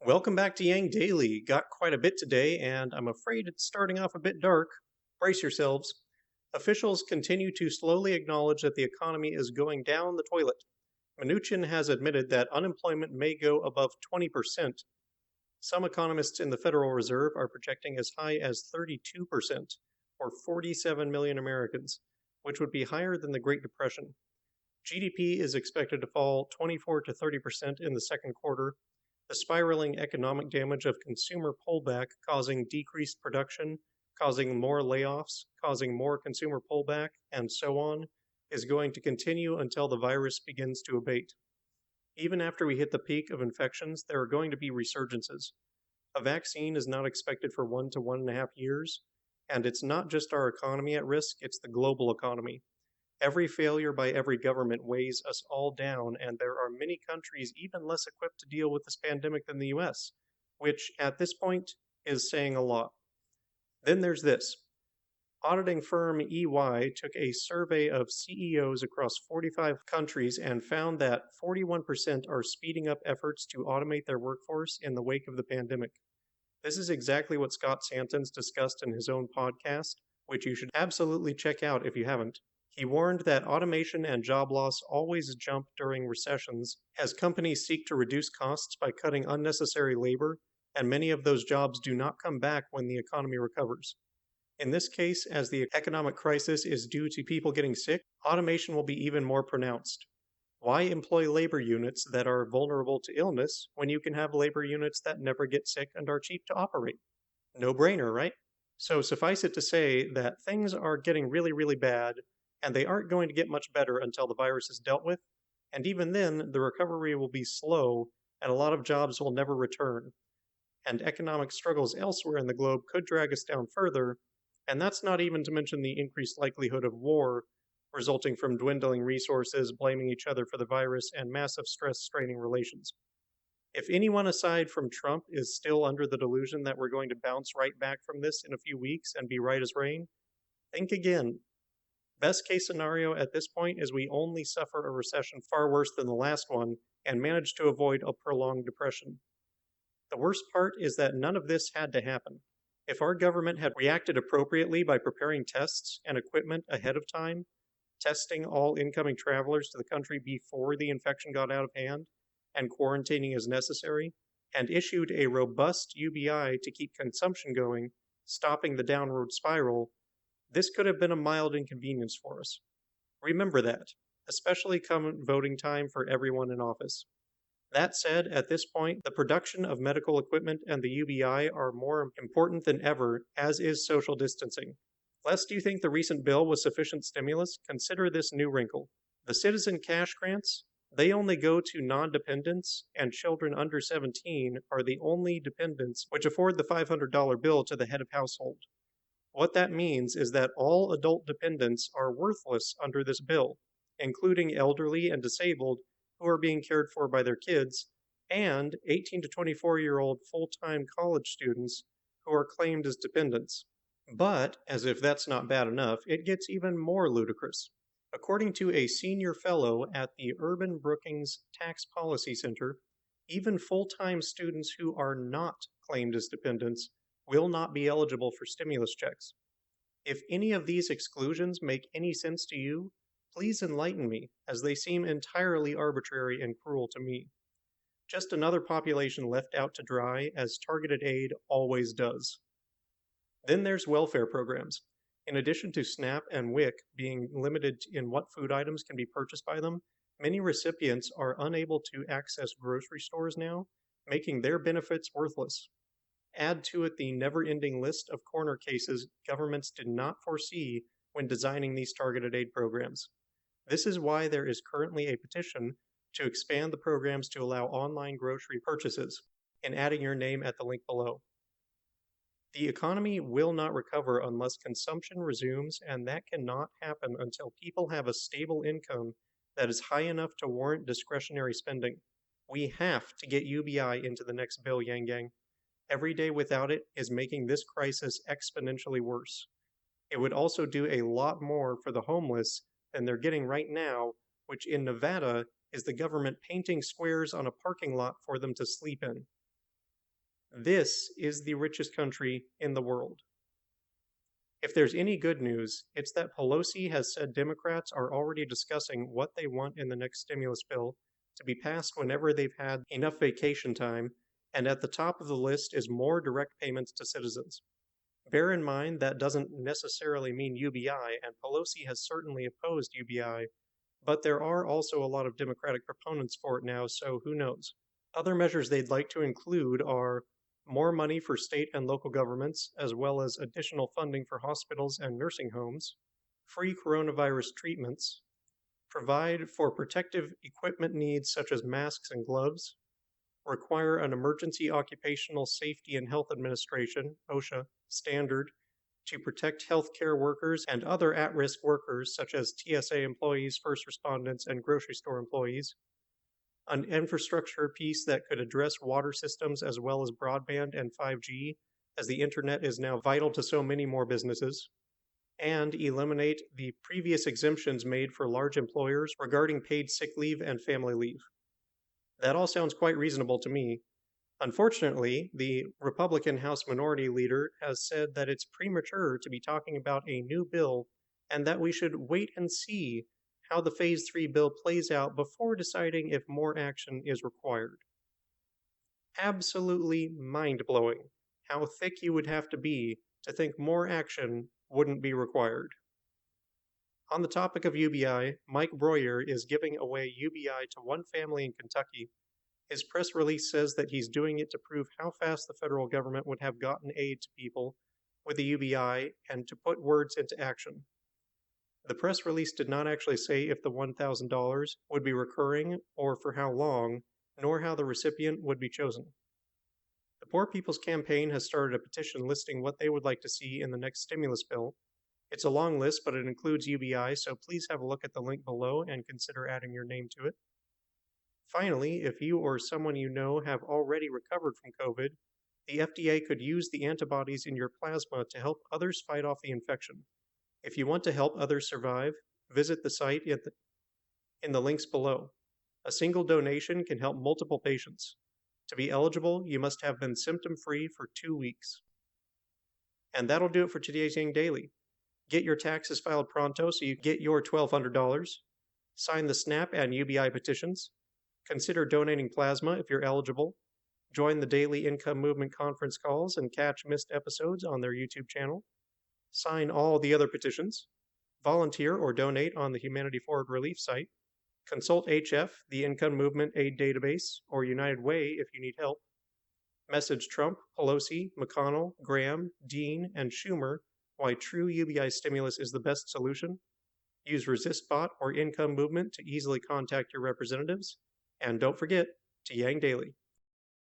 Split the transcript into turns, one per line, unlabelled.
Welcome back to Yang Daily. Got quite a bit today, and I'm afraid it's starting off a bit dark. Brace yourselves. Officials continue to slowly acknowledge that the economy is going down the toilet. Mnuchin has admitted that unemployment may go above 20%. Some economists in the Federal Reserve are projecting as high as 32%, or 47 million Americans, which would be higher than the Great Depression. GDP is expected to fall 24 to 30% in the second quarter. The spiraling economic damage of consumer pullback causing decreased production, causing more layoffs, causing more consumer pullback, and so on, is going to continue until the virus begins to abate. Even after we hit the peak of infections, there are going to be resurgences. A vaccine is not expected for 1 to 1.5 years, and it's not just our economy at risk, it's the global economy. Every failure by every government weighs us all down, and there are many countries even less equipped to deal with this pandemic than the US, which at this point is saying a lot. Then there's this. Auditing firm EY took a survey of CEOs across 45 countries and found that 41% are speeding up efforts to automate their workforce in the wake of the pandemic. This is exactly what Scott Santens discussed in his own podcast, which you should absolutely check out if you haven't. He warned that automation and job loss always jump during recessions as companies seek to reduce costs by cutting unnecessary labor, and many of those jobs do not come back when the economy recovers. In this case, as the economic crisis is due to people getting sick, automation will be even more pronounced. Why employ labor units that are vulnerable to illness when you can have labor units that never get sick and are cheap to operate? No brainer, right? So suffice it to say that things are getting really, really bad, and they aren't going to get much better until the virus is dealt with, and even then, the recovery will be slow, and a lot of jobs will never return. And economic struggles elsewhere in the globe could drag us down further, and that's not even to mention the increased likelihood of war resulting from dwindling resources, blaming each other for the virus, and massive stress straining relations. If anyone aside from Trump is still under the delusion that we're going to bounce right back from this in a few weeks and be right as rain, think again. Best case scenario at this point is we only suffer a recession far worse than the last one and manage to avoid a prolonged depression. The worst part is that none of this had to happen. If our government had reacted appropriately by preparing tests and equipment ahead of time, testing all incoming travelers to the country before the infection got out of hand, and quarantining as necessary, and issued a robust UBI to keep consumption going, stopping the downward spiral, this could have been a mild inconvenience for us. Remember that, especially come voting time for everyone in office. That said, at this point, the production of medical equipment and the UBI are more important than ever, as is social distancing. Lest you think the recent bill was sufficient stimulus, consider this new wrinkle. The citizen cash grants, they only go to non-dependents, and children under 17 are the only dependents which afford the $500 bill to the head of household. What that means is that all adult dependents are worthless under this bill, including elderly and disabled who are being cared for by their kids, and 18 to 24-year-old full-time college students who are claimed as dependents. But, as if that's not bad enough, it gets even more ludicrous. According to a senior fellow at the Urban Brookings Tax Policy Center, even full-time students who are not claimed as dependents will not be eligible for stimulus checks. If any of these exclusions make any sense to you, please enlighten me, as they seem entirely arbitrary and cruel to me. Just another population left out to dry, as targeted aid always does. Then there's welfare programs. In addition to SNAP and WIC being limited in what food items can be purchased by them, many recipients are unable to access grocery stores now, making their benefits worthless. Add to it the never-ending list of corner cases governments did not foresee when designing these targeted aid programs. This is why there is currently a petition to expand the programs to allow online grocery purchases, and adding your name at the link below. The economy will not recover unless consumption resumes, and that cannot happen until people have a stable income that is high enough to warrant discretionary spending. We have to get UBI into the next bill, Yang Gang. Every day without it is making this crisis exponentially worse. It would also do a lot more for the homeless than they're getting right now, which in Nevada is the government painting squares on a parking lot for them to sleep in. This is the richest country in the world. If there's any good news, it's that Pelosi has said Democrats are already discussing what they want in the next stimulus bill to be passed whenever they've had enough vacation time, and at the top of the list is more direct payments to citizens. Bear in mind that doesn't necessarily mean UBI, and Pelosi has certainly opposed UBI, but there are also a lot of Democratic proponents for it now, so who knows? Other measures they'd like to include are more money for state and local governments, as well as additional funding for hospitals and nursing homes, free coronavirus treatments, provide for protective equipment needs such as masks and gloves, require an Emergency Occupational Safety and Health Administration (OSHA) standard to protect healthcare workers and other at-risk workers such as TSA employees, first responders, and grocery store employees, an infrastructure piece that could address water systems as well as broadband and 5G, as the internet is now vital to so many more businesses, and eliminate the previous exemptions made for large employers regarding paid sick leave and family leave. That all sounds quite reasonable to me. Unfortunately, the Republican House Minority Leader has said that it's premature to be talking about a new bill and that we should wait and see how the Phase 3 bill plays out before deciding if more action is required. Absolutely mind-blowing how thick you would have to be to think more action wouldn't be required. On the topic of UBI, Mike Breuer is giving away UBI to one family in Kentucky. His press release says that he's doing it to prove how fast the federal government would have gotten aid to people with the UBI and to put words into action. The press release did not actually say if the $1,000 would be recurring or for how long, nor how the recipient would be chosen. The Poor People's Campaign has started a petition listing what they would like to see in the next stimulus bill. It's a long list, but it includes UBI, so please have a look at the link below and consider adding your name to it. Finally, if you or someone you know have already recovered from COVID, the FDA could use the antibodies in your plasma to help others fight off the infection. If you want to help others survive, visit the site in the links below. A single donation can help multiple patients. To be eligible, you must have been symptom-free for 2 weeks. And that'll do it for today's Yang Daily. Get your taxes filed pronto so you get your $1,200. Sign the SNAP and UBI petitions. Consider donating plasma if you're eligible. Join the Daily Income Movement conference calls and catch missed episodes on their YouTube channel. Sign all the other petitions. Volunteer or donate on the Humanity Forward Relief site. Consult HF, the Income Movement Aid Database, or United Way if you need help. Message Trump, Pelosi, McConnell, Graham, Dean, and Schumer why true UBI stimulus is the best solution. Use ResistBot or Income Movement to easily contact your representatives. And don't forget to Yang Daily.